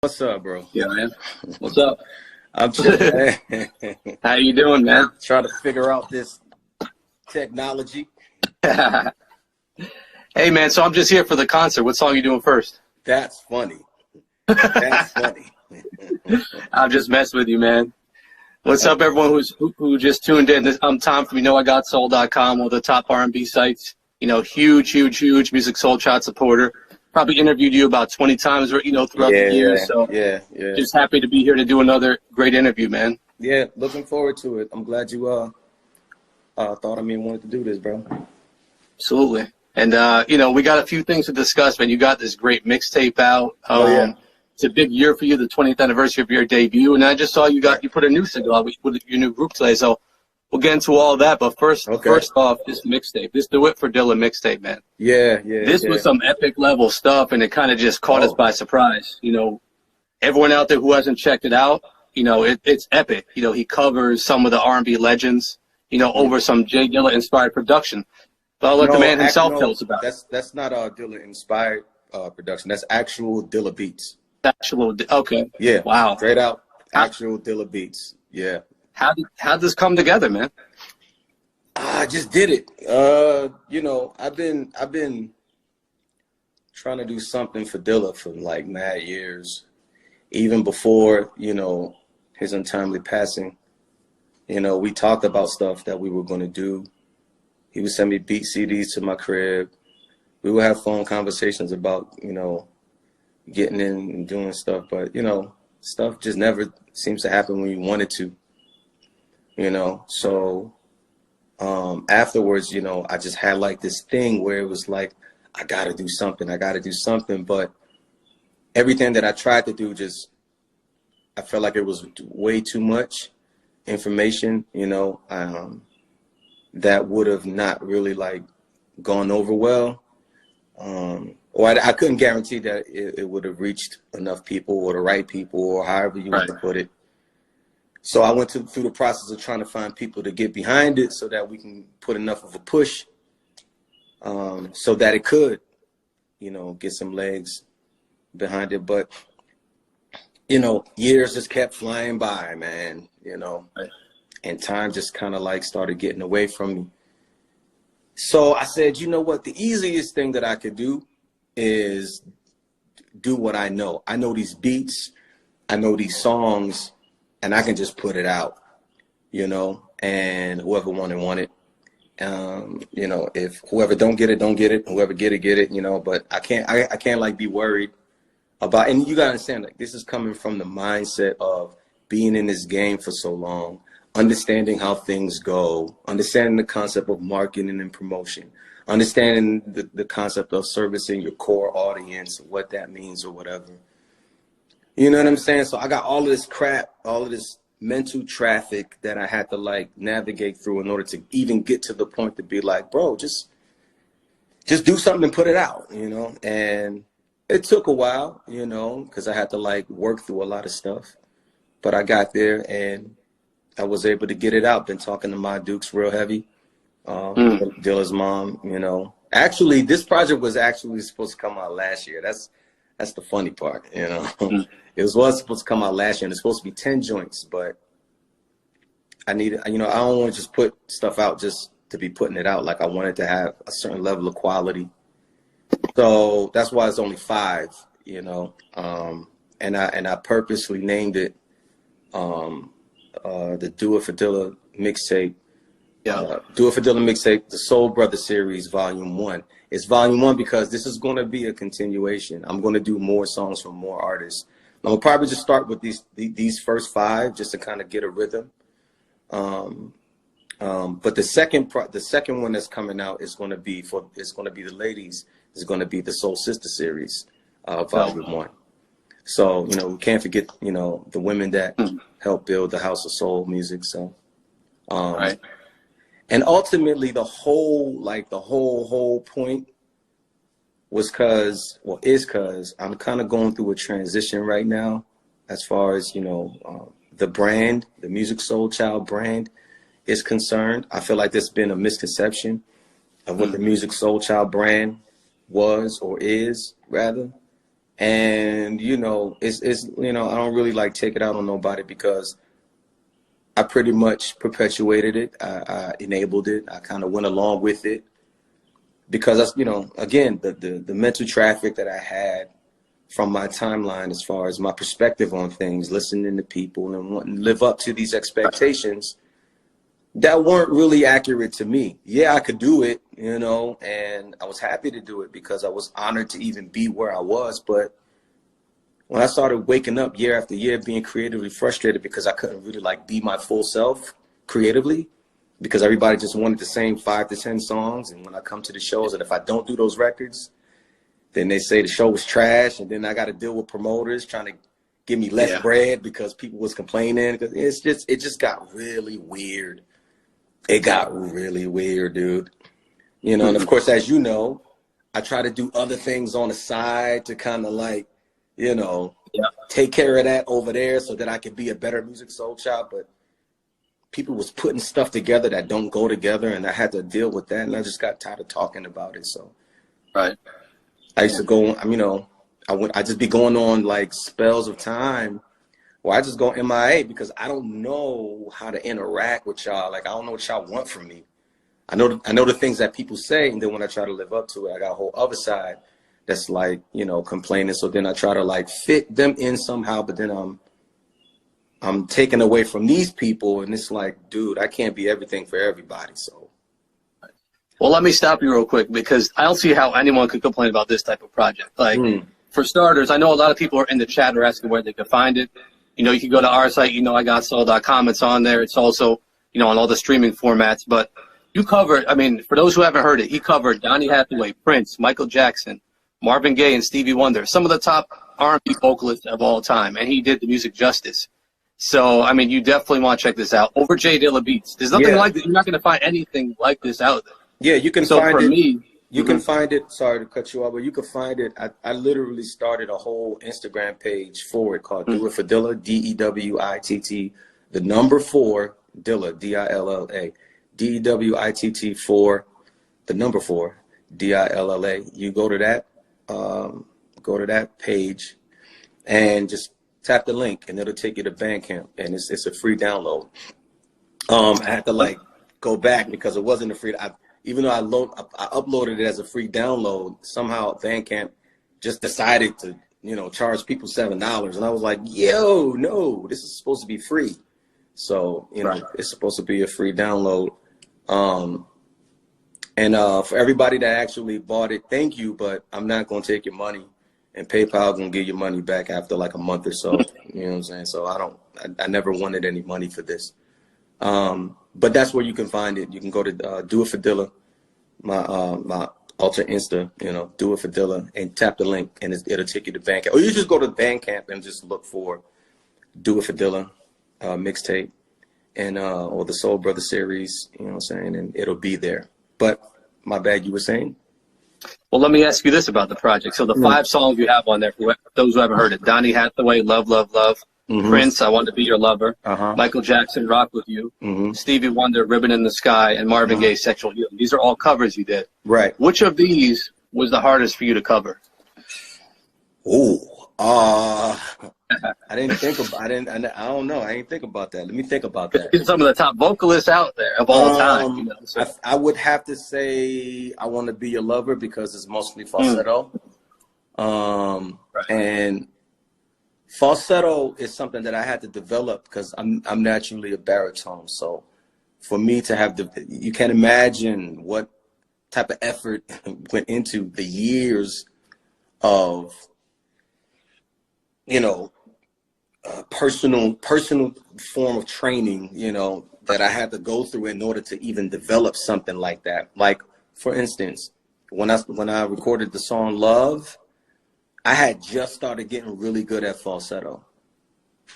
What's up, bro? Yeah, man. What's up? I'm chilling, man. How you doing, man? Trying to figure out this technology. Hey, man, so I'm just here for the concert. What song you doing first? That's funny. That's funny. I'll just mess with you, man. What's up, everyone who just tuned in? I'm Tom from YouKnowIGotSoul.com, one of the top R&B sites. You know, huge Musiq Soulchild supporter. Probably interviewed you about 20 times, throughout the years. So yeah. Just happy to be here to do another great interview, man. Yeah, looking forward to it. I'm glad you thought of me and wanted to do this, bro. Absolutely. And we got a few things to discuss, man. You got this great mixtape out. Yeah. It's a big year for you, the 20th anniversary of your debut. And I just saw you put a new single out with your new group today. So we'll get into all that. But first off, this mixtape, this Dewitt for Dilla mixtape, man. Yeah. This was some epic level stuff, and it kind of just caught us by surprise. You know, everyone out there who hasn't checked it out, it's epic. You know, he covers some of the R&B legends, over some J Dilla inspired production. But I'll let the man himself tell us about it. That's not Dilla inspired production. That's actual Dilla beats. Okay. Yeah. Wow. Straight out actual Dilla beats. Yeah. How'd this come together, man? I just did it. I've been trying to do something for Dilla for like mad years, even before his untimely passing. We talked about stuff that we were going to do. He would send me beat CDs to my crib. We would have phone conversations about getting in and doing stuff, but stuff just never seems to happen when you want it to. So afterwards, I just had like this thing where it was like, I gotta do something. But everything that I tried to do, I felt like it was way too much information, that would have not really like gone over well. Or I couldn't guarantee that it would have reached enough people or the right people or however you want to put it. So I went through the process of trying to find people to get behind it so that we can put enough of a push so that it could, get some legs behind it. But, years just kept flying by, man, and time just kind of like started getting away from me. So I said, you know what, the easiest thing that I could do is do what I know. I know these beats, I know these songs, and I can just put it out, and whoever want it. If whoever don't get it, whoever get it, but I can't like be worried about, and you gotta understand, like, this is coming from the mindset of being in this game for so long, understanding how things go, understanding the concept of marketing and promotion, understanding the concept of servicing your core audience, what that means or whatever. You know what I'm saying? So I got all of this crap, all of this mental traffic that I had to like navigate through in order to even get to the point to be like, bro, just do something and put it out, And it took a while, because I had to like work through a lot of stuff. But I got there and I was able to get it out. Been talking to my Dukes real heavy. Dilla's mom, Actually, this project was actually supposed to come out last year. That's the funny part, It was supposed to come out last year, and it's supposed to be 10 joints, but I needed, I don't want to just put stuff out just to be putting it out. Like, I wanted to have a certain level of quality. So that's why it's only 5, and I purposely named it the Do It For Dilla mixtape. Do It For Dilla mixtape, the Soul Brother series, volume 1. It's volume 1 because this is going to be a continuation. I'm going to do more songs from more artists. I'm gonna probably just start with these first 5 just to kind of get a rhythm. But the second one that's coming out is going to be the ladies. It's going to be the Soul Sister series, volume 1. So we can't forget the women that helped build the House of Soul music. So and ultimately the whole point was because I'm kind of going through a transition right now as far as, the brand, the Musiq Soulchild brand is concerned. I feel like there's been a misconception of what the Musiq Soulchild brand was or is, rather. And, you know, it's, you know, I don't really like take it out on nobody because I pretty much perpetuated it. I enabled it. I kind of went along with it because that's, you know, again, the mental traffic that I had from my timeline as far as my perspective on things, listening to people and wanting to live up to these expectations that weren't really accurate to me. Yeah, I could do it, you know, and I was happy to do it because I was honored to even be where I was. But when I started waking up year after year, being creatively frustrated because I couldn't really like be my full self creatively because everybody just wanted the same 5 to 10 songs. And when I come to the shows, and if I don't do those records, then they say the show was trash. And then I got to deal with promoters trying to give me less bread because people was complaining. Because it just got really weird. It got really weird, dude. You know, and of course, as you know, I try to do other things on the side to kind of like, you know, take care of that over there so that I could be a better Musiq Soulchild. But people was putting stuff together that don't go together, and I had to deal with that. And I just got tired of talking about it. So, I used to go, you know, I just be going on like spells of time. Well, I just go MIA because I don't know how to interact with y'all. Like, I don't know what y'all want from me. I know the things that people say, and then when I try to live up to it, I got a whole other side that's like, you know, complaining. So then I try to like fit them in somehow, but then I'm taken away from these people, and it's like, dude, I can't be everything for everybody. So, well, let me stop you real quick because I don't see how anyone could complain about this type of project. Like, for starters, I know a lot of people are in the chat are asking where they could find it. You know, you can go to our site, you know, igotsoul.com. It's on there. It's also, you know, on all the streaming formats. But you covered, I mean, for those who haven't heard it, he covered Donny Hathaway, Prince, Michael Jackson, Marvin Gaye, and Stevie Wonder, some of the top R&B vocalists of all time. And he did the music justice. So, I mean, you definitely want to check this out. Over J Dilla Beats. There's nothing like that. You're not going to find anything like this out there. Yeah, you can find it. You can find it. Sorry to cut you off, but you can find it. I literally started a whole Instagram page for it called Do It for Dilla, DEWITT, the number 4, Dilla, DILLA, DEWITT 4, the number 4, DILLA. You go to that page, and just tap the link, and it'll take you to Bandcamp, and it's a free download. I had to like go back because it wasn't a free. Even though I uploaded it as a free download, somehow Bandcamp just decided to, you know, charge people $7, and I was like, yo, no, this is supposed to be free. So, you know, it's supposed to be a free download. And for everybody that actually bought it, thank you, but I'm not going to take your money, and PayPal going to give your money back after like a month or so. You know what I'm saying? So I never wanted any money for this. But that's where you can find it. You can go to Do It for Dilla, my alter Insta, you know, Do It for Dilla, and tap the link, and it'll take you to Bandcamp. Or you just go to Bandcamp and just look for Do It for Dilla mixtape, and or the Soul Brother series, you know what I'm saying, and it'll be there. But my bad, you were saying? Well, let me ask you this about the project. So the 5 songs you have on there, for those who haven't heard it: Donny Hathaway, Love, Love, Love. Prince, I Want to Be Your Lover. Michael Jackson, Rock With You. Stevie Wonder, Ribbon in the Sky, and Marvin Gaye, Sexual Healing. These are all covers you did. Right. Which of these was the hardest for you to cover? I didn't think about. I don't know. I didn't think about that. Let me think about that. Some of the top vocalists out there of all time. You know, so. I would have to say I Want to Be Your Lover because it's mostly falsetto. And falsetto is something that I had to develop because I'm naturally a baritone. So for me to have you can't imagine what type of effort went into the years of, you know, personal form of training, you know, that I had to go through in order to even develop something like that. Like, for instance, when I recorded the song Love, I had just started getting really good at falsetto,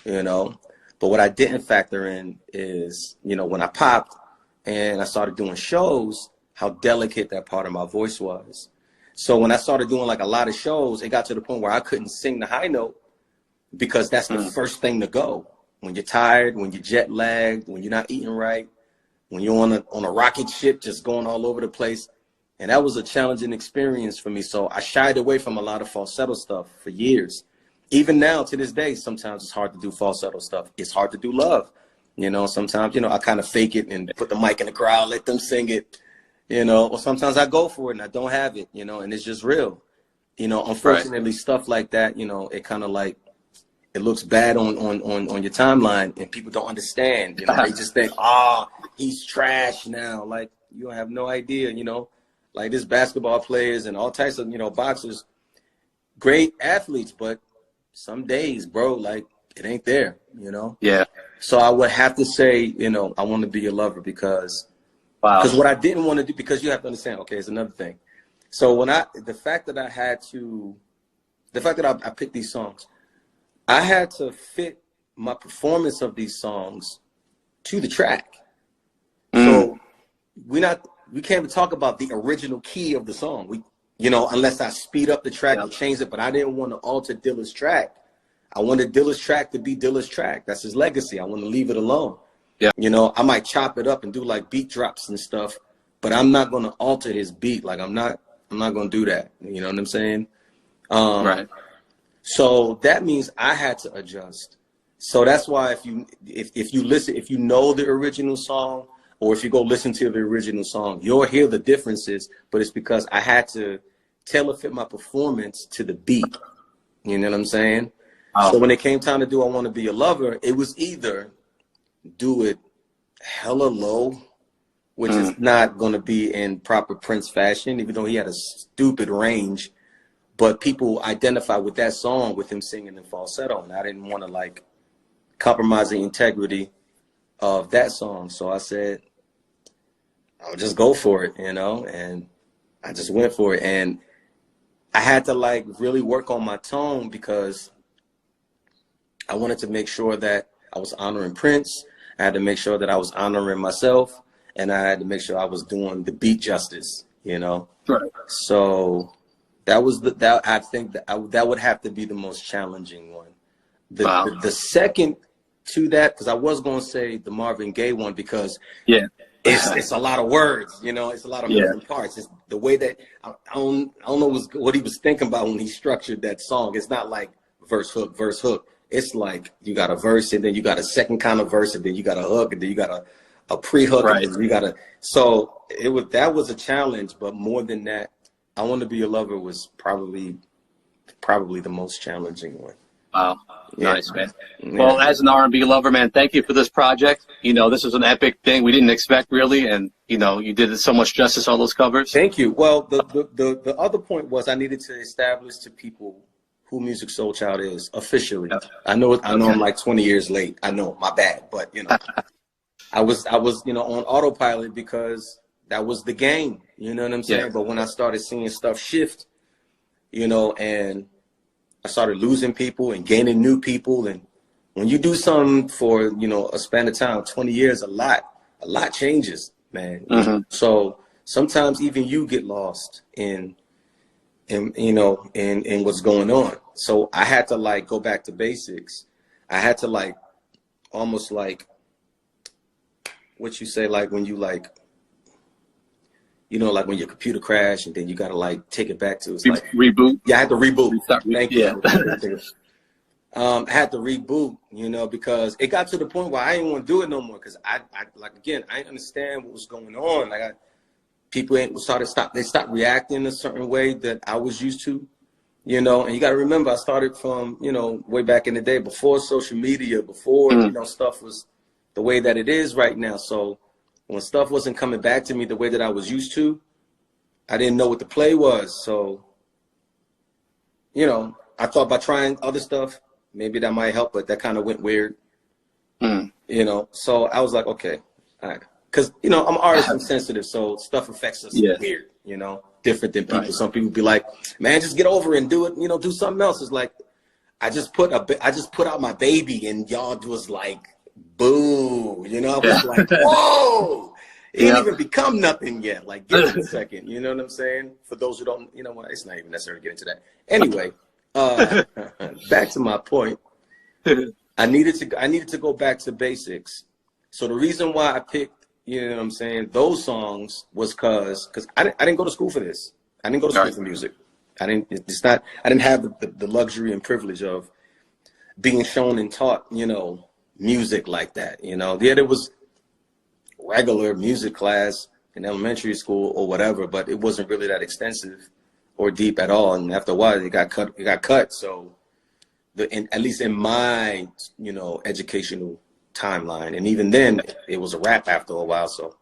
you know, but what I didn't factor in is, you know, when I popped and I started doing shows, how delicate that part of my voice was. So when I started doing like a lot of shows, it got to the point where I couldn't sing the high note because that's the first thing to go. When you're tired, when you're jet lagged, when you're not eating right, when you're on a rocket ship just going all over the place, And that was a challenging experience for me. So I shied away from a lot of falsetto stuff for years. Even now, to this day, sometimes it's hard to do falsetto stuff. It's hard to do love. You know, sometimes, you know, I kind of fake it and put the mic in the crowd, let them sing it, you know, or sometimes I go for it and I don't have it, you know, and it's just real. You know, unfortunately, stuff like that, you know, it kind of like, it looks bad on your timeline and people don't understand. You know, they just think, he's trash now. Like, you don't have no idea, you know, like this basketball players and all types of, you know, boxers, great athletes, but some days, bro, like it ain't there, you know? Yeah. So I would have to say, you know, I want to be your lover because what I didn't want to do, because you have to understand, okay, it's another thing. So the fact that I picked these songs, I had to fit my performance of these songs to the track. So we can't even talk about the original key of the song. You know, unless I speed up the track and change it, but I didn't want to alter Dilla's track. I wanted Dilla's track to be Dilla's track. That's his legacy. I want to leave it alone. Yeah. You know, I might chop it up and do like beat drops and stuff, but I'm not going to alter his beat. Like I'm not going to do that. You know what I'm saying? Right. So that means I had to adjust. So that's why if you listen, if you know the original song, or if you go listen to the original song, you'll hear the differences, but it's because I had to tailor fit my performance to the beat. You know what I'm saying? So when it came time to do I Want to Be Your Lover, it was either do it hella low, which is not going to be in proper Prince fashion, even though he had a stupid range, but people identify with that song with him singing in falsetto, and I didn't want to like compromise the integrity of that song. So I said, I'll just go for it, you know, and I just went for it. And I had to like really work on my tone because I wanted to make sure that I was honoring Prince. I had to make sure that I was honoring myself, and I had to make sure I was doing the beat justice, you know. Right. So that was I think that would have to be the most challenging one. The second to that, because I was going to say the Marvin Gaye one, because it's a lot of words, you know, it's a lot of moving parts. It's the way that I don't know what he was thinking about when he structured that song. It's not like verse hook. It's like you got a verse and then you got a second kind of verse and then you got a hook and then you got a pre-hook and then you got so that was a challenge, but more than that, I Want to Be Your Lover was probably the most challenging one. Wow. Nice, man. Yeah. Well, as an R&B lover, man, thank you for this project. You know, this was an epic thing we didn't expect, really, and, you know, you did so much justice on those covers. Thank you. Well, the other point was I needed to establish to people who Musiq Soulchild is officially. I know I'm like 20 years late. I know, my bad, but, you know, I was, you know, on autopilot because that was the game, you know what I'm saying? But when I started seeing stuff shift, you know, and I started losing people and gaining new people. And when you do something for, you know, a span of time, 20 years, a lot changes, man. So sometimes even you get lost in you know, in what's going on. So I had to like go back to basics. I had to like, almost like what you say, like when you like, you know, like when your computer crashed and then you got to like take it back to, it's like reboot. Yeah, I had to reboot. Thank you. I had to reboot, you know, because it got to the point where I didn't want to do it no more. Cause I like, again, I didn't understand what was going on. Like people they stopped reacting a certain way that I was used to, you know, and you got to remember, I started from, you know, way back in the day, before social media, before, you know, stuff was the way that it is right now. So when stuff wasn't coming back to me the way that I was used to, I didn't know what the play was. So, you know, I thought by trying other stuff, maybe that might help, but that kind of went weird, you know. So I was like, okay, all right. Because, you know, I'm artist, I'm sensitive, so stuff affects us weird, you know, different than people. Some people be like, man, just get over it and do it, you know, do something else. It's like, I just put out my baby and y'all was like, boo, you know, I was like, whoa, it didn't even become nothing yet. Like, give it a second, you know what I'm saying? For those who don't, you know what, it's not even necessary to get into that. Anyway, back to my point. I needed to go back to basics. So the reason why I picked you know what I'm saying, those songs was because I didn't go to school for this. I didn't go to school for music. I didn't have the luxury and privilege of being shown and taught, you know, music like that. You know, yeah, there was regular music class in elementary school or whatever, but it wasn't really that extensive or deep at all. And after a while, it got cut. So at least in my, you know, educational timeline, and even then it was a wrap after a while. So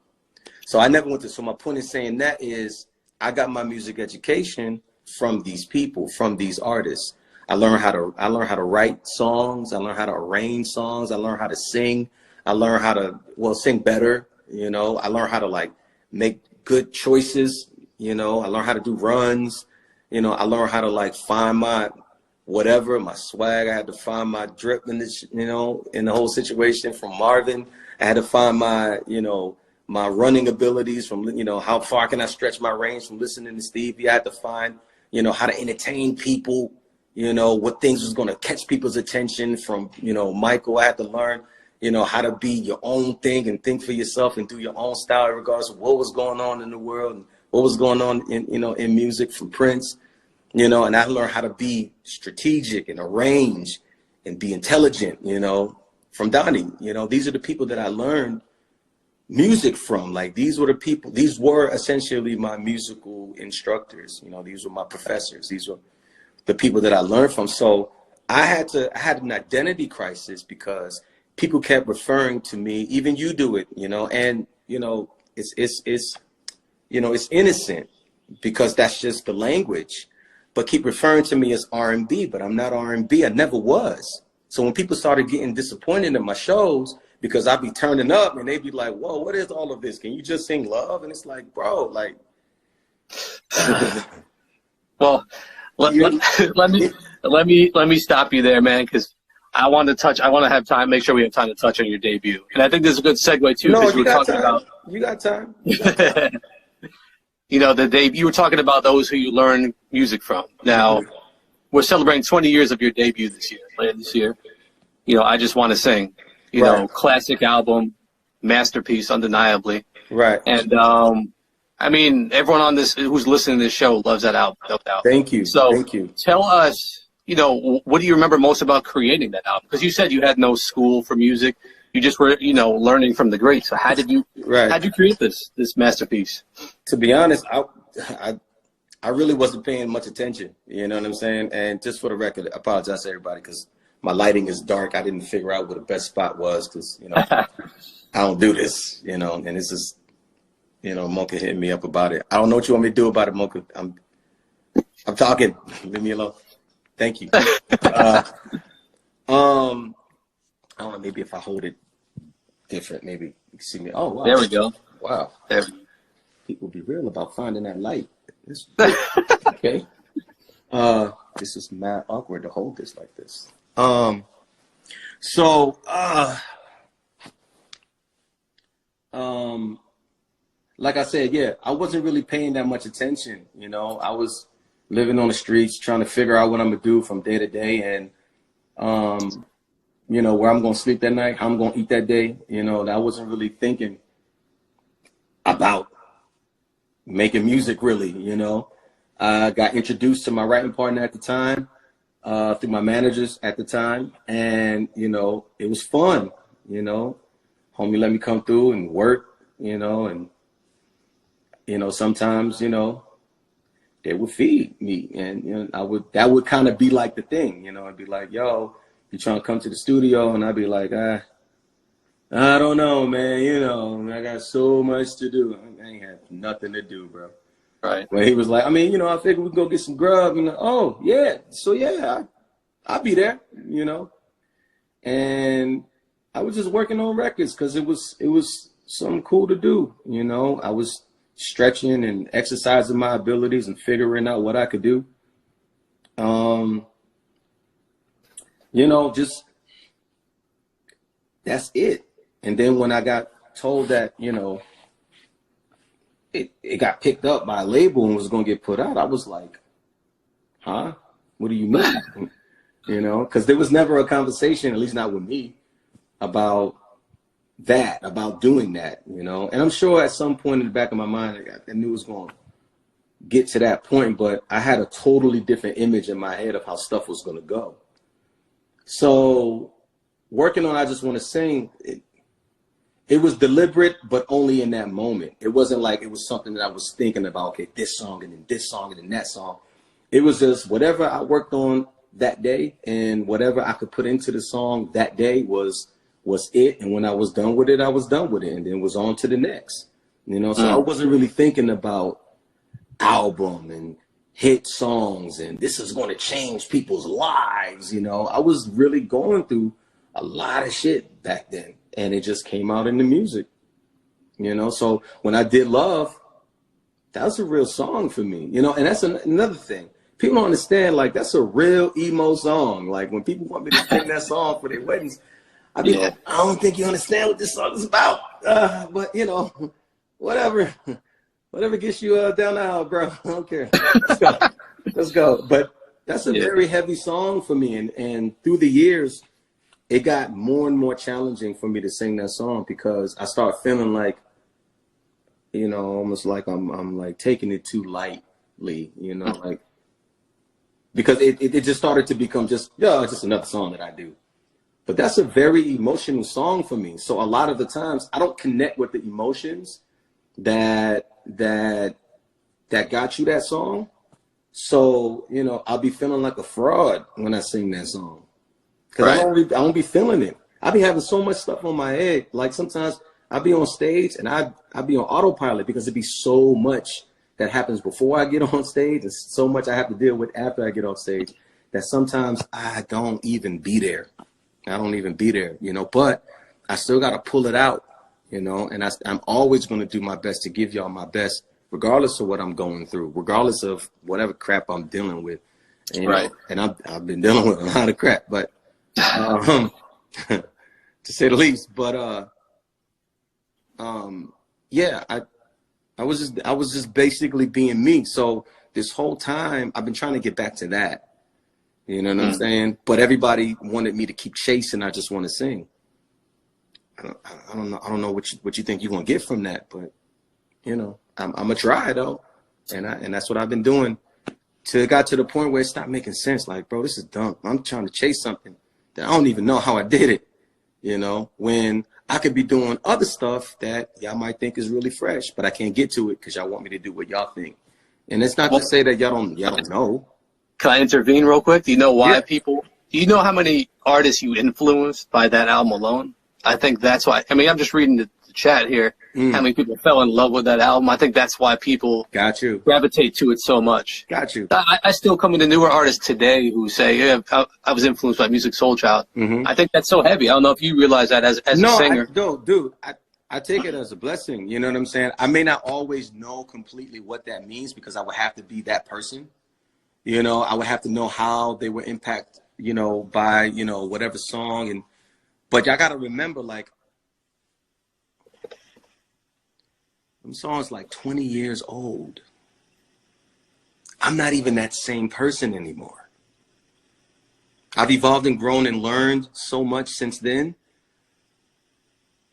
I never went to, so my point in saying that is I got my music education from these people, from these artists. I learned how to write songs. I learned how to arrange songs. I learned how to sing. I learned how to, well, sing better. You know, I learned how to like make good choices. You know, I learned how to do runs. You know, I learned how to like find my whatever, my swag. I had to find my drip in this, you know, in the whole situation from Marvin. I had to find my, you know, my running abilities from, you know, how far can I stretch my range from listening to Stevie. I had to find, you know, how to entertain people, you know, what things was going to catch people's attention from, you know, Michael. I had to learn, you know, how to be your own thing and think for yourself and do your own style regardless of what was going on in the world and what was going on in, you know, in music from Prince, you know, and I learned how to be strategic and arrange and be intelligent, you know, from Donny. You know, these are the people that I learned music from. Like, these were the people, these were essentially my musical instructors. You know, these were my professors. These were the people that I learned from. So I had an identity crisis because people kept referring to me, even you do it, you know, and, you know, it's you know, it's innocent because that's just the language, but keep referring to me as R&B, but I'm not R&B. I never was. So when people started getting disappointed in my shows because I'd be turning up and they'd be like, whoa, what is all of this? Can you just sing love? And it's like, bro, like. Well, let me stop you there, man, because I want to have time, make sure we have time to touch on your debut. And I think this is a good segue too, because you got time. You know, you were talking about those who you learn music from. Now, we're celebrating 20 years of your debut later this year. You know, I Just Want to Sing, you know, classic album, masterpiece, undeniably. Right. And, I mean, everyone on this who's listening to this show loves that album, no doubt. Thank you. So thank you. Tell us, you know, what do you remember most about creating that album? Because you said you had no school for music. You just were, you know, learning from the greats. So how did you create this masterpiece? To be honest, I really wasn't paying much attention. You know what I'm saying? And just for the record, I apologize to everybody because my lighting is dark. I didn't figure out where the best spot was because, you know, I don't do this, you know, and this is, you know, Mocha hitting me up about it. I don't know what you want me to do about it, Mocha. I'm talking. Leave me alone. Thank you. I don't know, maybe if I hold it different, maybe you can see me. Oh, wow. There we go. Wow. There. People be real about finding that light. Okay. This is mad awkward to hold this like this. Like I said, yeah, I wasn't really paying that much attention. You know, I was living on the streets trying to figure out what I'm gonna do from day to day, and you know, where I'm gonna sleep that night, how I'm gonna eat that day. You know, I wasn't really thinking about making music really. You know, I got introduced to my writing partner at the time through my managers at the time, and you know, it was fun. You know, homie let me come through and work. You know, and you know, sometimes, you know, they would feed me, and you know, that would kind of be like the thing, you know. I'd be like, yo, you trying to come to the studio? And I'd be like, I don't know, man, you know, I got so much to do. I ain't have nothing to do, bro. Right. When he was like, I mean, you know, I figured we can go get some grub, and oh yeah, so yeah, I'll be there, you know. And I was just working on records because it was something cool to do, you know. I was stretching and exercising my abilities and figuring out what I could do. You know, just that's it. And then when I got told that, you know, it got picked up by a label and was going to get put out, I was like, huh? What do you mean? You know, because there was never a conversation, at least not with me, about about doing that, you know. And I'm sure at some point in the back of my mind, I knew it was going to get to that point, but I had a totally different image in my head of how stuff was going to go. So working on I Just Want to Sing, it was deliberate, but only in that moment. It wasn't like it was something that I was thinking about, okay, this song and then this song and then that song. It was just whatever I worked on that day and whatever I could put into the song that day was it. And when I was done with it, I was done with it, and then was on to the next, you know. So I wasn't really thinking about album and hit songs and this is going to change people's lives, you know. I was really going through a lot of shit back then, and it just came out in the music, you know. So when I did Love, that was a real song for me, you know. And that's another thing. People don't understand, like, that's a real emo song. Like, when people want me to sing that song for their weddings, I be like, I don't think you understand what this song is about. But, you know, whatever. Whatever gets you down the aisle, bro. I don't care. Let's go. Let's go. But that's a very heavy song for me. And through the years, it got more and more challenging for me to sing that song because I start feeling like, you know, almost like I'm like taking it too lightly, you know, like, because it just started to become just another song that I do. But that's a very emotional song for me. So a lot of the times I don't connect with the emotions that got you that song. So, you know, I'll be feeling like a fraud when I sing that song. Because I don't be feeling it. I be having so much stuff on my head. Like sometimes I'll be on stage and I'll be on autopilot because it'd be so much that happens before I get on stage and so much I have to deal with after I get off stage that sometimes I don't even be there. I don't even be there, you know, but I still got to pull it out, you know, and I'm always going to do my best to give y'all my best, regardless of what I'm going through, regardless of whatever crap I'm dealing with. And, you know, and I've been dealing with a lot of crap, but to say the least. But yeah, I was just basically being me. So this whole time I've been trying to get back to that. You know what I'm saying? But everybody wanted me to keep chasing. I Just Want to Sing. I don't know what you think you're gonna get from that, but you know, I'm gonna try though, and that's what I've been doing. Till it got to the point where it stopped making sense. Like, bro, this is dumb. I'm trying to chase something that I don't even know how I did it. You know, when I could be doing other stuff that y'all might think is really fresh, but I can't get to it because y'all want me to do what y'all think. And it's not to say that y'all don't know. Can I intervene real quick? Do you know why do you know how many artists you influenced by that album alone? I think that's why. I mean, I'm just reading the chat here. How many people fell in love with that album? I think that's why people gravitate to it so much. Got you. I still come into newer artists today who say, yeah, I was influenced by Musiq Soulchild. I think that's so heavy. I don't know if you realize that as a singer. No, dude. I take it as a blessing. You know what I'm saying? I may not always know completely what that means because I would have to be that person. You know, I would have to know how they were impacted, you know, by, you know, whatever song. But y'all got to remember, like, them songs like 20 years old. I'm not even that same person anymore. I've evolved and grown and learned so much since then.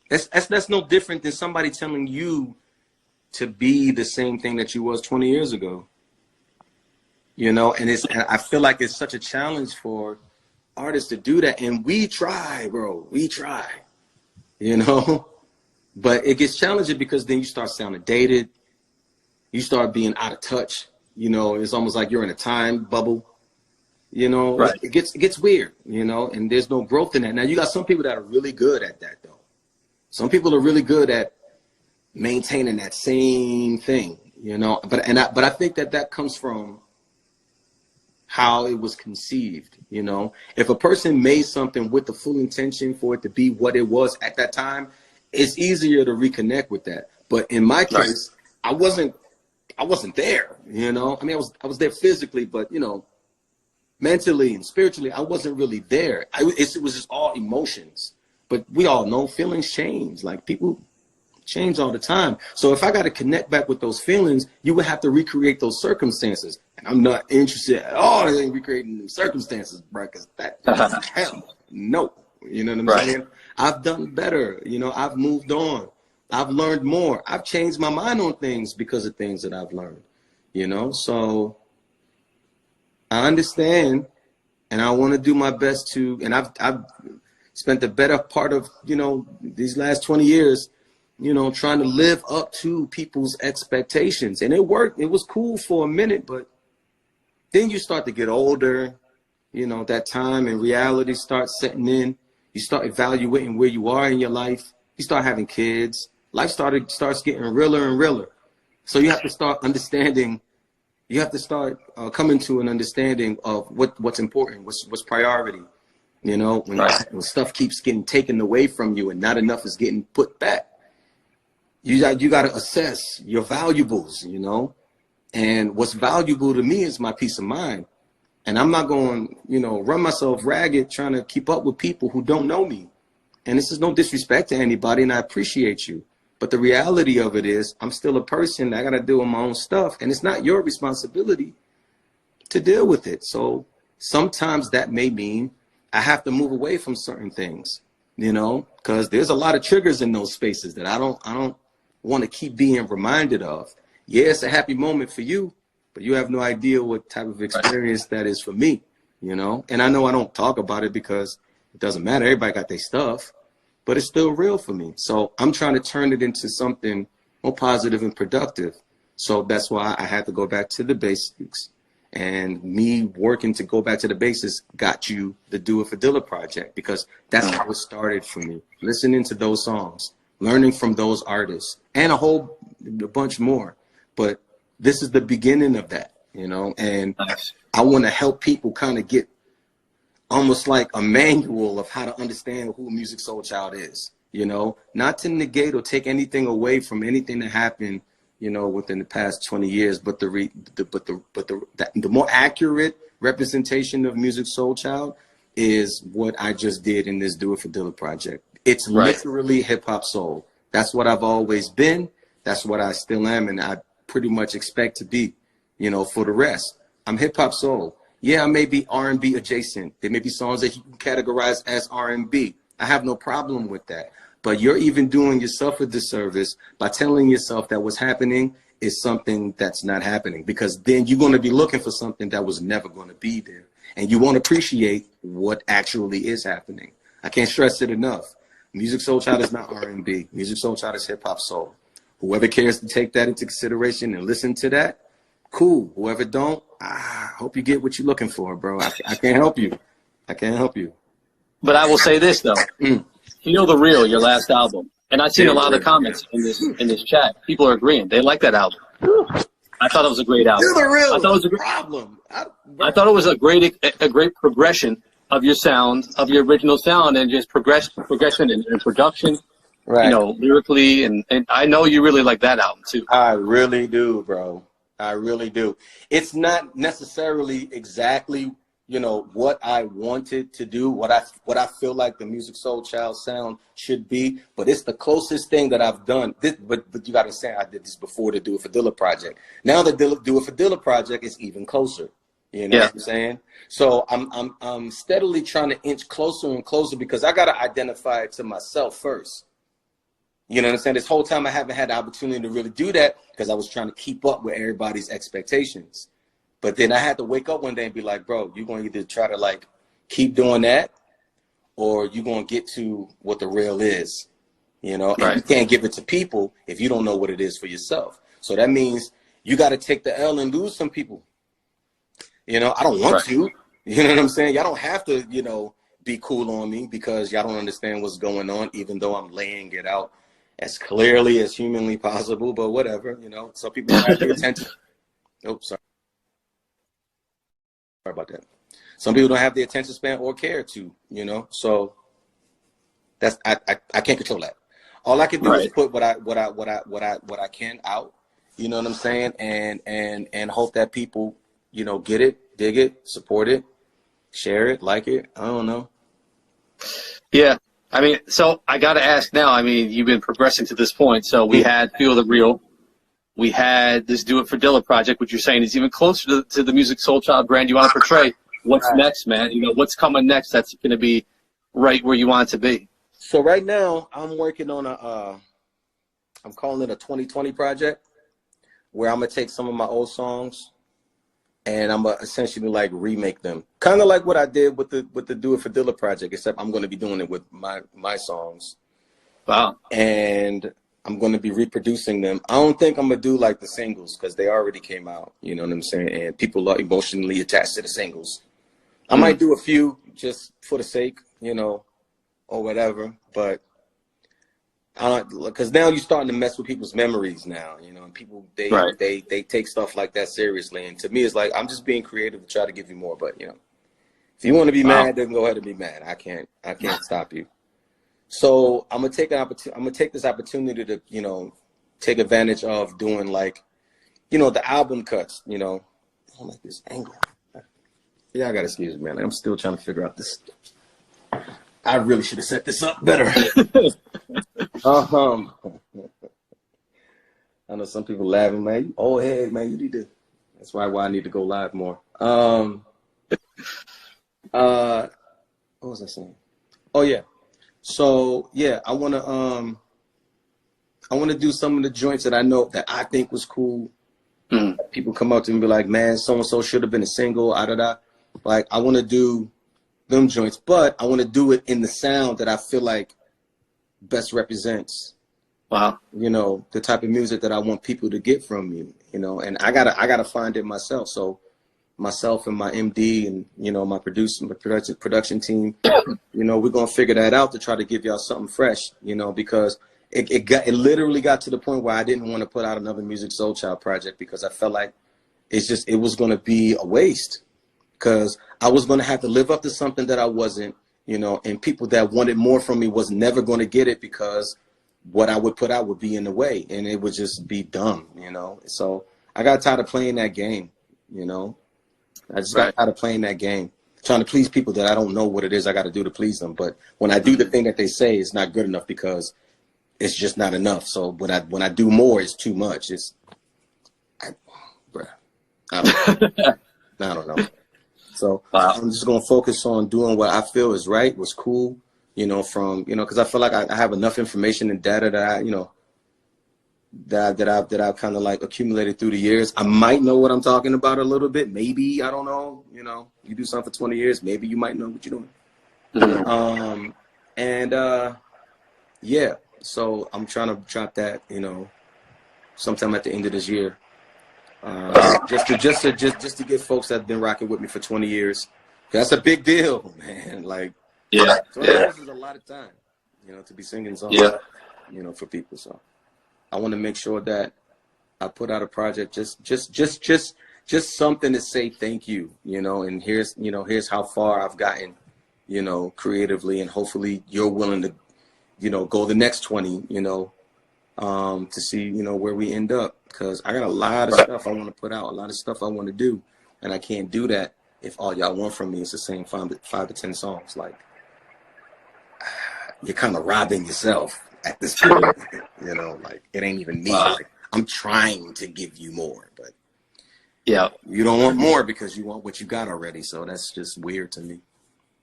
That's no different than somebody telling you to be the same thing that you was 20 years ago. You know, and I feel like it's such a challenge for artists to do that. And we try, bro. We try, you know, but it gets challenging because then you start sounding dated. You start being out of touch. You know, it's almost like you're in a time bubble. You know, it gets weird, you know, and there's no growth in that. Now, you got some people that are really good at that, though. Some people are really good at maintaining that same thing, you know, but I think that comes from how it was conceived. You know, if a person made something with the full intention for it to be what it was at that time, it's easier to reconnect with that. But in my case, I wasn't there, you know. I mean, I was there physically, but you know, mentally and spiritually, I wasn't really there. It was just all emotions. But we all know feelings change. Like, people change all the time. So if I got to connect back with those feelings, you would have to recreate those circumstances. And I'm not interested at all in recreating the circumstances, bro, because that's hell no. You know what I'm saying? I've done better. You know, I've moved on. I've learned more. I've changed my mind on things because of things that I've learned, you know? So I understand, and I want to do my best to, and I've spent the better part of, you know, these last 20 years, you know, trying to live up to people's expectations. And it worked. It was cool for a minute, but then you start to get older, you know, that time and reality starts setting in. You start evaluating where you are in your life. You start having kids. Life starts getting realer and realer. So you have to start understanding. You have to start coming to an understanding of what's important, what's priority. You know, when stuff keeps getting taken away from you and not enough is getting put back, you got to assess your valuables. You know, and what's valuable to me is my peace of mind. And I'm not going, you know, run myself ragged trying to keep up with people who don't know me. And this is no disrespect to anybody, and I appreciate you. But the reality of it is I'm still a person. I got to deal with my own stuff. And it's not your responsibility to deal with it. So sometimes that may mean I have to move away from certain things, you know, because there's a lot of triggers in those spaces that I don't want to keep being reminded of. Yeah, it's a happy moment for you, but you have no idea what type of experience that is for me, you know. And I know I don't talk about it because it doesn't matter. Everybody got their stuff. But it's still real for me. So I'm trying to turn it into something more positive and productive. So that's why I had to go back to the basics. And me working to go back to the basics got you the Do It for Dilla project, because that's how it started for me. Listening to those songs, learning from those artists, and a bunch more. But this is the beginning of that, you know, and I want to help people kind of get almost like a manual of how to understand who Musiq Soulchild is, you know, not to negate or take anything away from anything that happened, you know, within the past 20 years, but the more accurate representation of Musiq Soulchild is what I just did in this Do It for Dilla project. It's literally hip hop soul. That's what I've always been. That's what I still am, and I pretty much expect to be, you know, for the rest. I'm hip hop soul. Yeah, I may be R&B adjacent. There may be songs that you can categorize as R&B. I have no problem with that. But you're even doing yourself a disservice by telling yourself that what's happening is something that's not happening, because then you're going to be looking for something that was never going to be there. And you won't appreciate what actually is happening. I can't stress it enough. Musiq Soulchild is not R&B. Musiq Soulchild is hip hop soul. Whoever cares to take that into consideration and listen to that, cool. Whoever don't, I hope you get what you're looking for, bro. I can't help you. I can't help you. But I will say this, though. Feel the Real, your last album. And I've seen a lot of the comments in this chat. People are agreeing. They like that album. I thought it was a great album. Feel the Real I thought it was a problem. I thought it was a great progression of your sound, of your original sound, and just progression in production. Right. You know, lyrically, and I know you really like that album, too. I really do, bro. I really do. It's not necessarily exactly, you know, what I wanted to do, what I feel like the Musiq Soulchild sound should be, but it's the closest thing that I've done. But you got to say I did this before the Do It for Dilla project. Now the Do It for Dilla project is even closer. You know what I'm saying? So I'm steadily trying to inch closer and closer, because I got to identify it to myself first. You know what I'm saying? This whole time I haven't had the opportunity to really do that because I was trying to keep up with everybody's expectations. But then I had to wake up one day and be like, bro, you're going to either try to like keep doing that, or you're going to get to what the real is, you know? And you can't give it to people if you don't know what it is for yourself. So that means you got to take the L and lose some people. You know, I don't want to, you know what I'm saying? Y'all don't have to, you know, be cool on me because y'all don't understand what's going on, even though I'm laying it out as clearly as humanly possible, but whatever, you know. Some people don't have the attention. Sorry about that. Some people don't have the attention span or care to, you know. So that's I can't control that. All I can do is put what I can out. You know what I'm saying? And hope that people, you know, get it, dig it, support it, share it, like it. I don't know. Yeah. I mean, so I got to ask now, I mean, you've been progressing to this point. So we had Feel the Real. We had this Do It for Dilla project, which you're saying is even closer to the Musiq Soulchild brand you want to portray. What's next, man? You know, what's coming next that's going to be right where you want it to be? So right now I'm working on I'm calling it a 2020 project, where I'm gonna take some of my old songs and I'm gonna essentially like remake them, kind of like what I did with the Do It for Dilla project, except I'm gonna be doing it with my songs. Wow. And I'm going to be reproducing them. I don't think I'm going to do like the singles, because they already came out, you know what I'm saying? And people are emotionally attached to the singles. I might do a few just for the sake, you know, or whatever. But because now you're starting to mess with people's memories now, you know, and people, they take stuff like that seriously. And to me, it's like, I'm just being creative to try to give you more. But, you know, if you want to be mad, then go ahead and be mad. I can't stop you. So I'm gonna take this opportunity to, you know, take advantage of doing, like, you know, the album cuts. You know, I don't like this angle. Yeah, I gotta excuse me, man. I'm still trying to figure out this. I really should have set this up better. I know some people laughing, man. You old head, man. You need to. That's why I need to go live more. What was I saying? Oh yeah. So yeah, I wanna do some of the joints that I know that I think was cool. People come up to me and be like, man, so and so should have been a single, Like, I wanna do them joints, but I wanna do it in the sound that I feel like best represents, you know, the type of music that I want people to get from me, you know, and I gotta find it myself. So myself and my MD and, you know, my production team, you know, we're gonna figure that out to try to give y'all something fresh, you know, because it literally got to the point where I didn't want to put out another Musiq Soulchild project, because I felt like it was gonna be a waste, because I was gonna have to live up to something that I wasn't, you know, and people that wanted more from me was never gonna get it, because what I would put out would be in the way, and it would just be dumb, you know. So I got tired of playing that game, you know. I just got tired of playing that game, trying to please people that I don't know what it is I got to do to please them. But when I do the thing that they say, it's not good enough, because it's just not enough. So when I do more, it's too much. I don't know. So I'm just gonna focus on doing what I feel is right, what's cool, you know, because I feel like I have enough information and data that I, you know, that I've kind of like accumulated through the years. I might know what I'm talking about a little bit. Maybe, I don't know. You know, you do something for 20 years, maybe you might know what you're doing. Yeah. So I'm trying to drop that, you know, sometime at the end of this year. Just to get folks that have been rocking with me for 20 years. That's a big deal, man. Like, 20 years is a lot of time, you know, to be singing songs, you know, for people. So I want to make sure that I put out a project, just something to say thank you, you know, and here's how far I've gotten, you know, creatively, and hopefully you're willing to, you know, go the next 20, you know, to see, you know, where we end up, because I got a lot of stuff I want to put out, a lot of stuff I want to do, and I can't do that if all y'all want from me is the same 5 to 10 songs. Like, you're kind of robbing yourself at this point, you know, like, it ain't even me. Like, I'm trying to give you more, but you don't want more because you want what you got already. So that's just weird to me.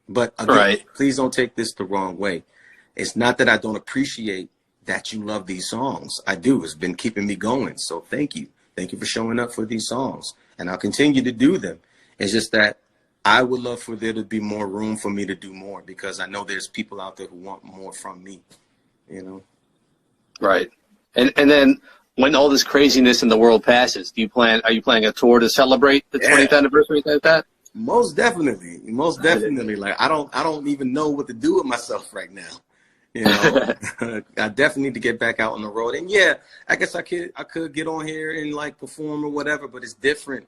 But again, please don't take this the wrong way. It's not that I don't appreciate that you love these songs. I do. It's been keeping me going. So thank you. Thank you for showing up for these songs, and I'll continue to do them. It's just that I would love for there to be more room for me to do more, because I know there's people out there who want more from me, you know? Right. And then when all this craziness in the world passes, are you planning a tour to celebrate the 20th anniversary like that? Most definitely. Most definitely. Like, I don't even know what to do with myself right now. You know, I definitely need to get back out on the road. And yeah, I guess I could get on here and like perform or whatever, but it's different.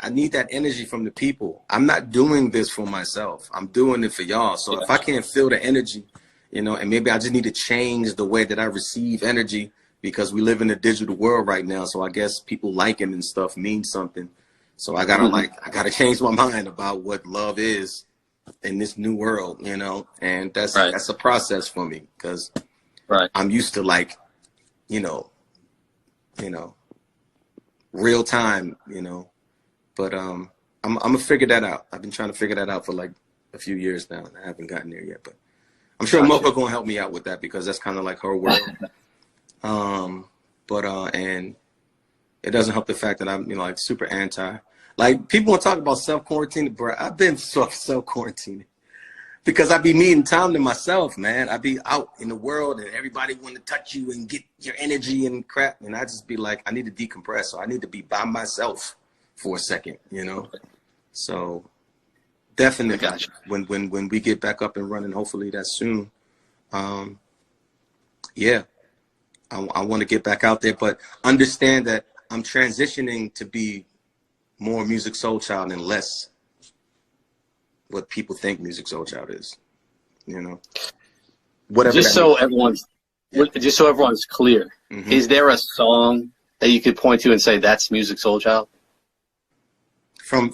I need that energy from the people. I'm not doing this for myself. I'm doing it for y'all. So if I can't feel the energy, you know, and maybe I just need to change the way that I receive energy, because we live in a digital world right now. So I guess people liking and stuff means something. So I gotta change my mind about what love is in this new world, you know, and that's a process for me, because I'm used to, like, you know, real time, you know, but I'm gonna figure that out. I've been trying to figure that out for like a few years now, and I haven't gotten there yet, but I'm sure Mocha gonna help me out with that because that's kind of like her world. And it doesn't help the fact that I'm, you know, like super anti. Like people want to talk about self-quarantine, bro. I've been self-quarantining because I be needing time to myself, man. I be out in the world and everybody want to touch you and get your energy and crap. And I just be like, I need to decompress. So I need to be by myself for a second, you know? So definitely when we get back up and running, hopefully that's soon. Yeah, I want to get back out there, but understand that I'm transitioning to be more Musiq Soulchild and less what people think Musiq Soulchild is, you know. Whatever. Just so everyone's clear, is there a song that you could point to and say that's Musiq Soulchild? From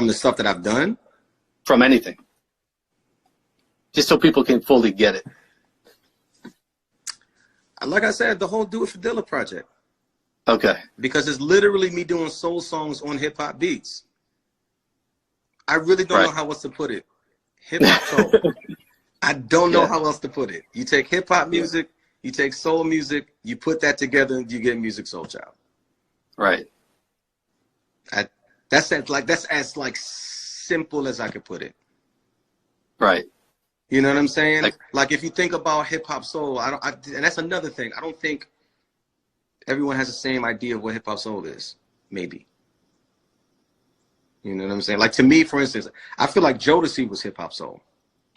the stuff that I've done? From anything. Just so people can fully get it. Like I said, the whole Do It for Dilla project. Okay. Because it's literally me doing soul songs on hip hop beats. I really don't know how else to put it. Hip hop soul. I don't know how else to put it. You take hip hop music, you take soul music, you put that together, and you get Musiq Soulchild. Right. That's as simple as I could put it. Right. You know what I'm saying? Like if you think about hip hop soul, and that's another thing. I don't think everyone has the same idea of what hip hop soul is. Maybe. You know what I'm saying? Like to me, for instance, I feel like Jodeci was hip hop soul,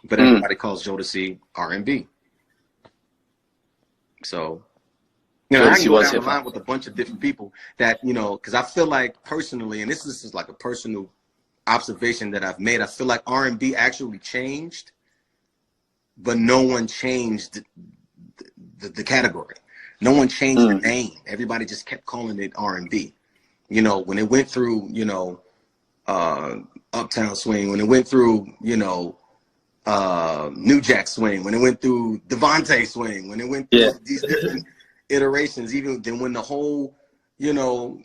but everybody calls Jodeci R&B. So, you know, I can go down the line with a bunch of different people that, you know, because I feel like personally, and this is like a personal observation that I've made, I feel like R&B actually changed, but no one changed the category. No one changed the name. Everybody just kept calling it R&B. You know, when it went through, you know, Uptown Swing, when it went through, you know, New Jack Swing, when it went through Devontae Swing, when it went through these different iterations, even then when the whole, you know,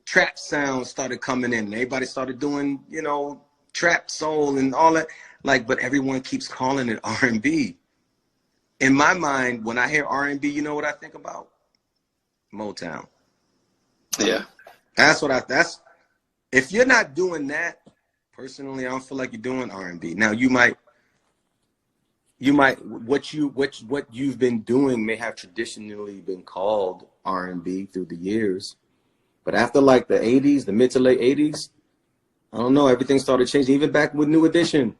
trap sound started coming in, and everybody started doing, you know, trap soul and all that, like, but everyone keeps calling it R&B. In my mind, when I hear R&B, you know what I think about? Motown. Yeah. That's if you're not doing that, personally, I don't feel like you're doing R&B. Now you might what you've been doing may have traditionally been called R&B through the years. But after like the 80s, the mid to late 80s, I don't know, everything started changing, even back with New Edition.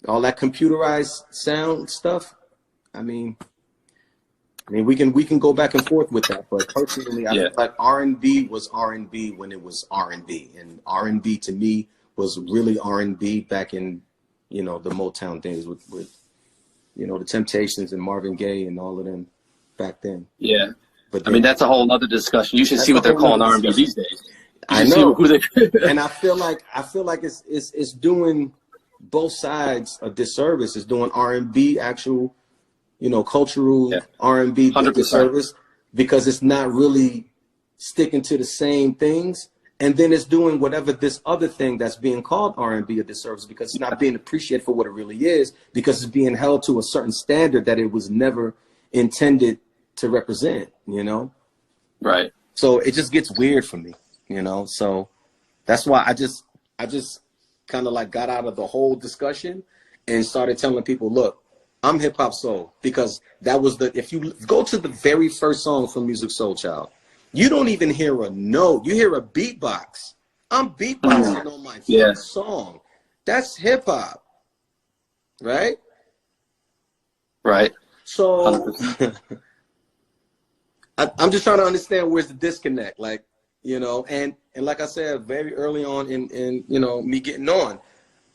All that computerized sound stuff. I mean, we can go back and forth with that, but personally, I feel like R&B was R&B when it was R&B, and R&B to me was really R&B back in, you know, the Motown days with you know, the Temptations and Marvin Gaye and all of them back then. Yeah, but then, I mean, that's a whole other discussion. You should see what they're calling R&B these days. I know, and I feel like it's doing both sides a disservice. It's doing R&B actual, you know, cultural R&B disservice because it's not really sticking to the same things. And then it's doing whatever this other thing that's being called R&B a disservice because it's not being appreciated for what it really is, because it's being held to a certain standard that it was never intended to represent, you know? Right. So it just gets weird for me, you know? So that's why I just kind of like got out of the whole discussion and started telling people, look, I'm hip hop soul, because that was if you go to the very first song from Musiq Soulchild, you don't even hear a note. You hear a beatbox. I'm beatboxing on my first song. That's hip hop. Right? Right. So I'm just trying to understand where's the disconnect. Like, you know, and like I said, very early on in you know, me getting on,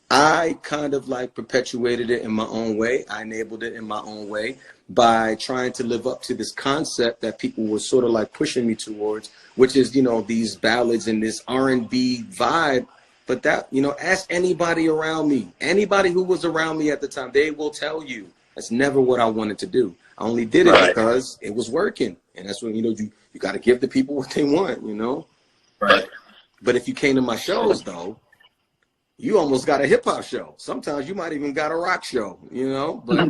I kind of like perpetuated it in my own way. I enabled it in my own way by trying to live up to this concept that people were sort of like pushing me towards, which is, you know, these ballads and this R&B vibe. But that, you know, ask anybody around me, anybody who was around me at the time, they will tell you that's never what I wanted to do. I only did it because it was working. And that's when, you know, you got to give the people what they want, you know? Right. But if you came to my shows, though, you almost got a hip hop show. Sometimes you might even got a rock show, you know. But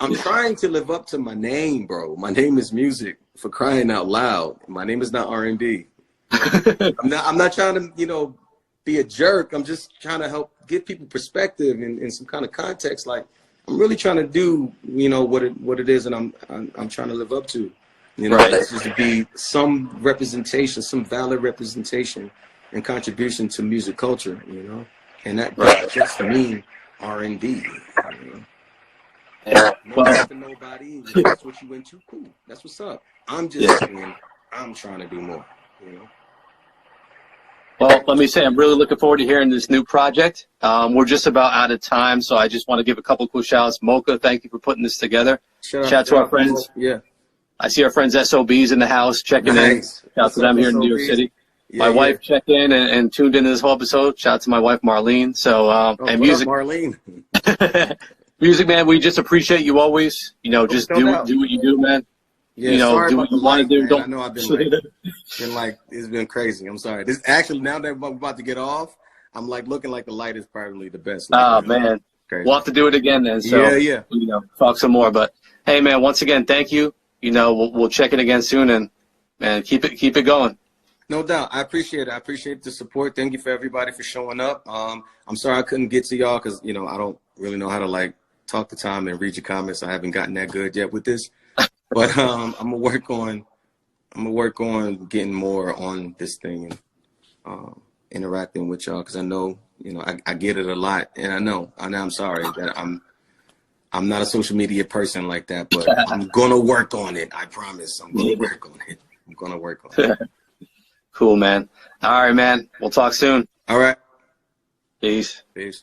I'm trying to live up to my name, bro. My name is Musiq, for crying out loud. My name is not R&B. I'm not trying to, you know, be a jerk. I'm just trying to help give people perspective and some kind of context. Like, I'm really trying to do, you know, what it is, and I'm trying to live up to. You know, Right. it's just to be some representation, some valid representation and contribution to music culture, you know. And that doesn't just mean R&B. You know? Yeah. Nobody for nobody. If that's what you into, cool. That's what's up. I'm just saying, I'm trying to do more, you know. Well, let me say, I'm really looking forward to hearing this new project. We're just about out of time, so I just want to give a couple of cool shout outs. Mocha, thank you for putting this together. Shout out to our friends. Yeah. I see our friends SOBs in the house checking in. Shout out to them here in New York City. My wife checked in and tuned into this whole episode. Shout out to my wife, Marlene. So, and Musiq. Marlene. Musiq, man, we just appreciate you always. You know, just do what you do, man. Yeah, you know, do what you want to do. Don't. I know I've been like, it's been crazy. I'm sorry. This actually, now that I'm about to get off, I'm like looking like the light is probably the best. Oh, man. Crazy. We'll have to do it again then. So, yeah. You know, talk some more. But hey, man, once again, thank you. You know, we'll check it again soon and keep it going. No doubt. I appreciate it. I appreciate the support. Thank you for everybody for showing up. I'm sorry I couldn't get to y'all because, you know, I don't really know how to like talk the time and read your comments. I haven't gotten that good yet with this. But I'm gonna work on getting more on this thing and interacting with y'all because I know, you know, I get it a lot, and I know I'm sorry that I'm not a social media person like that, but I'm gonna work on it. I promise. I'm gonna work on it. I'm gonna work on it. Cool, man. All right, man. We'll talk soon. All right. Peace. Peace.